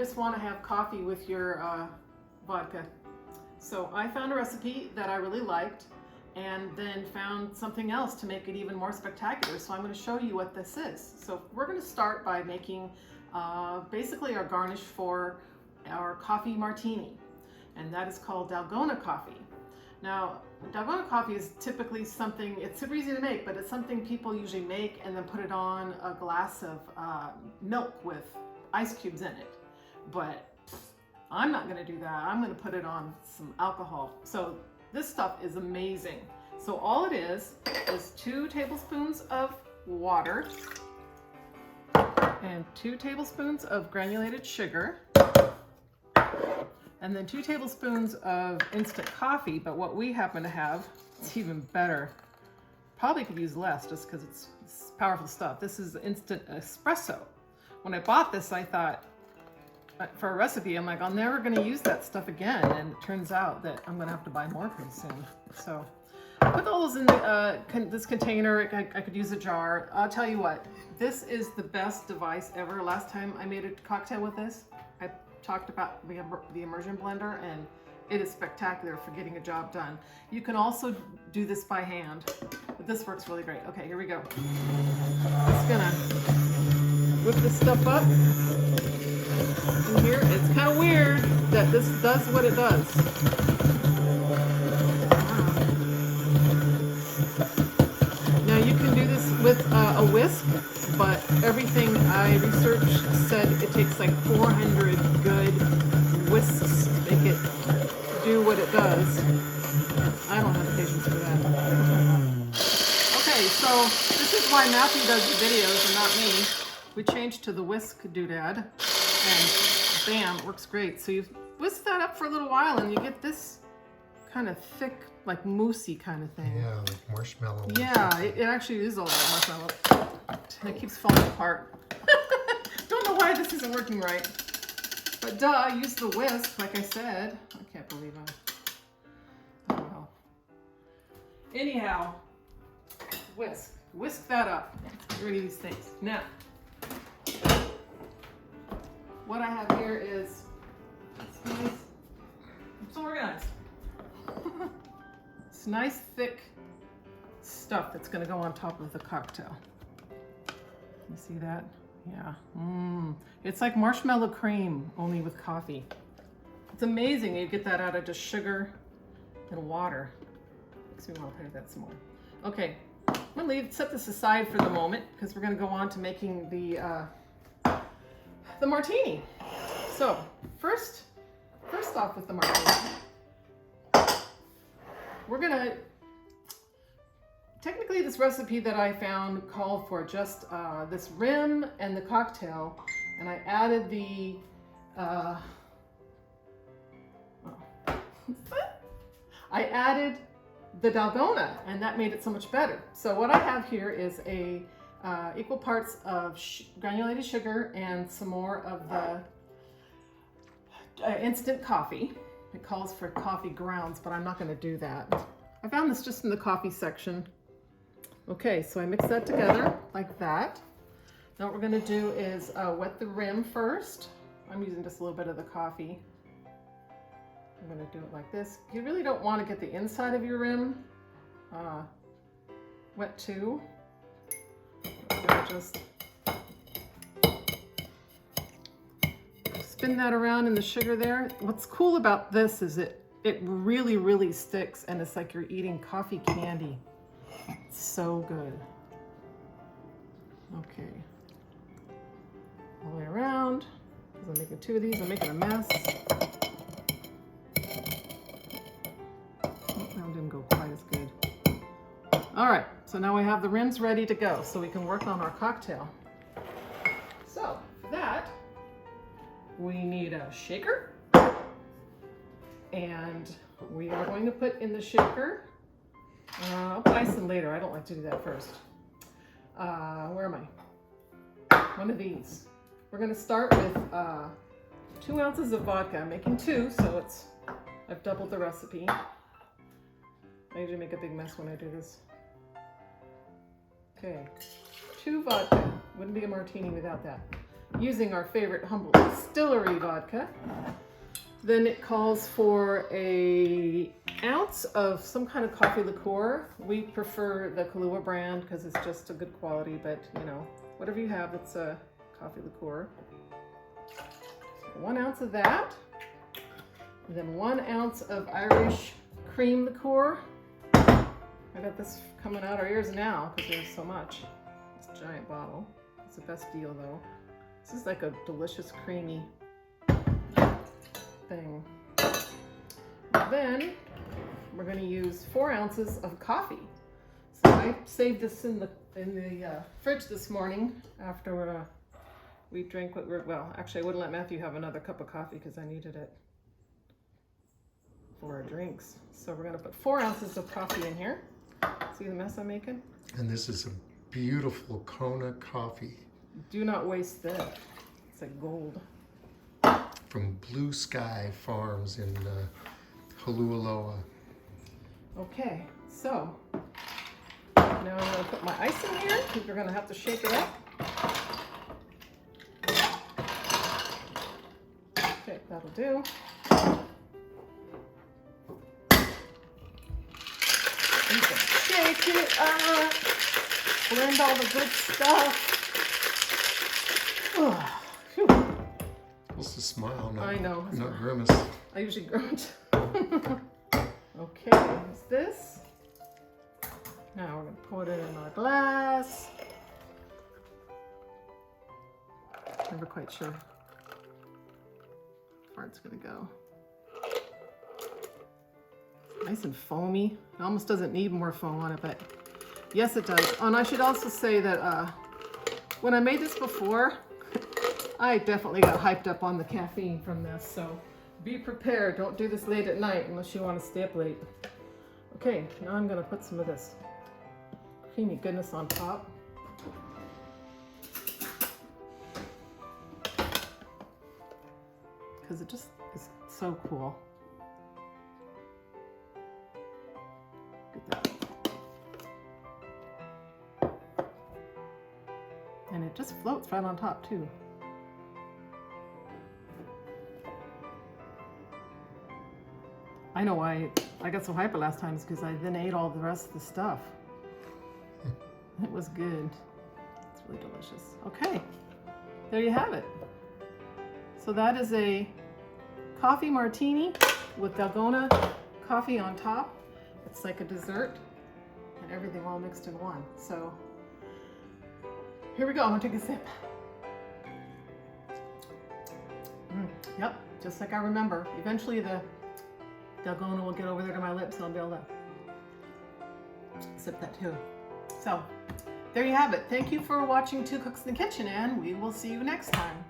just want to have coffee with your vodka. So I found a recipe that I really liked and then found something else to make it even more spectacular. So I'm going to show you what this is. So we're going to start by making basically our garnish for our Coffee Martini, and that is called Dalgona Coffee. Now, Dalgona Coffee is typically something, it's super easy to make, but it's something people usually make and then put it on a glass of milk with ice cubes in it. But I'm not going to do that. I'm going to put it on some alcohol. So this stuff is amazing. So all it is 2 tablespoons of water and 2 tablespoons of granulated sugar, and then 2 tablespoons of instant coffee. But what we happen to have, it's even better. Probably could use less just because it's powerful stuff. This is instant espresso. When I bought this, I thought, for a recipe, I'm like, I'm never going to use that stuff again, and it turns out that I'm going to have to buy more pretty soon. So I put all those in this container. I could use a jar. I'll tell you what, this is the best device ever. Last time I made a cocktail with this, I talked about the immersion blender, and it is spectacular for getting a job done. You can also do this by hand, but this works really great. Okay, here we go. Just gonna whip this stuff up. In here, it's kind of weird that this does what it does. Now you can do this with a whisk, but everything I researched said it takes like 400 good whisks to make it do what it does. I don't have the patience for that. Okay, so this is why Matthew does the videos and not me. We changed to the whisk doodad. And bam, it works great. So you whisk that up for a little while and you get this kind of thick, like moussey kind of thing. Yeah, like marshmallow. Yeah, it actually is all like marshmallow. And it keeps falling apart. Don't know why this isn't working right. But duh, I used the whisk, like I said. I can't believe it. Oh well. Anyhow, whisk. Whisk that up. Get rid of these things. Now, what I have here is, it's nice, it's organized. It's nice thick stuff that's gonna go on top of the cocktail. You see that? Yeah. It's like marshmallow cream, only with coffee. It's amazing you get that out of just sugar and water. Makes me want to play with that some more. Okay, I'm gonna set this aside for the moment because we're gonna go on to making the martini. So first off with the martini, we're gonna, technically this recipe that I found called for just this rim and the cocktail, and I added the Dalgona, and that made it so much better. So what I have here is a equal parts of granulated sugar and some more of the instant coffee. It calls for coffee grounds, but I'm not going to do that. I found this just in the coffee section. Okay, so I mix that together like that. Now what we're going to do is wet the rim first. I'm using just a little bit of the coffee. I'm going to do it like this. You really don't want to get the inside of your rim wet too. Just spin that around in the sugar there. What's cool about this is it really, really sticks, and it's like you're eating coffee candy. It's so good. Okay. All the way around. I'm making 2 of these. I'm making a mess. Oh, that didn't go quite as good. All right, so now we have the rims ready to go, so we can work on our cocktail. So for that, we need a shaker, and we are going to put in the shaker, I'll put ice in later, I don't like to do that first. Where am I? One of these. We're going to start with 2 ounces of vodka. I'm making 2, so I've doubled the recipe. I usually make a big mess when I do this. Okay, 2 vodka. Wouldn't be a martini without that. using our favorite humble distillery vodka. Then it calls for an ounce of some kind of coffee liqueur. We prefer the Kahlua brand because it's just a good quality, but you know, whatever you have, it's a coffee liqueur. So 1 ounce of that. And then 1 ounce of Irish cream liqueur. I got this coming out our ears now because there's so much. This giant bottle. It's the best deal though. This is like a delicious creamy thing. Then we're going to use 4 ounces of coffee. So I saved this in the fridge this morning after we drank what we're, well, actually I wouldn't let Matthew have another cup of coffee because I needed it for our drinks. So we're going to put 4 ounces of coffee in here. See the mess I'm making? And this is a beautiful Kona coffee. Do not waste that. It's like gold. From Blue Sky Farms in Kahlua. Okay, so now I'm going to put my ice in here because we're going to have to shake it up. Okay, that'll do. Shake it up. Blend all the good stuff. Oh, phew. Supposed to smile, not, I know. not grimace. I usually grunt. Okay, is this? Now we're going to put it in our glass. Never quite sure how far it's going to go. Nice and foamy. It almost doesn't need more foam on it, but yes, it does. Oh, and I should also say that when I made this before, I definitely got hyped up on the caffeine from this, so be prepared. Don't do this late at night unless you want to stay up late. Okay, now I'm going to put some of this creamy goodness on top. Because it just is so cool. Look at that. And it just floats right on top too. I know why I got so hyper last time is because I then ate all the rest of the stuff. It was good. It's really delicious. Okay, there you have it. So that is a coffee martini with Dalgona coffee on top. It's like a dessert and everything all mixed in one. So here we go. I'm gonna take a sip. Yep, just like I remember. Eventually the Dalgona will get over there to my lips and I'll be able to sip that too. So there you have it. Thank you for watching Two Cooks in the Kitchen, and we will see you next time.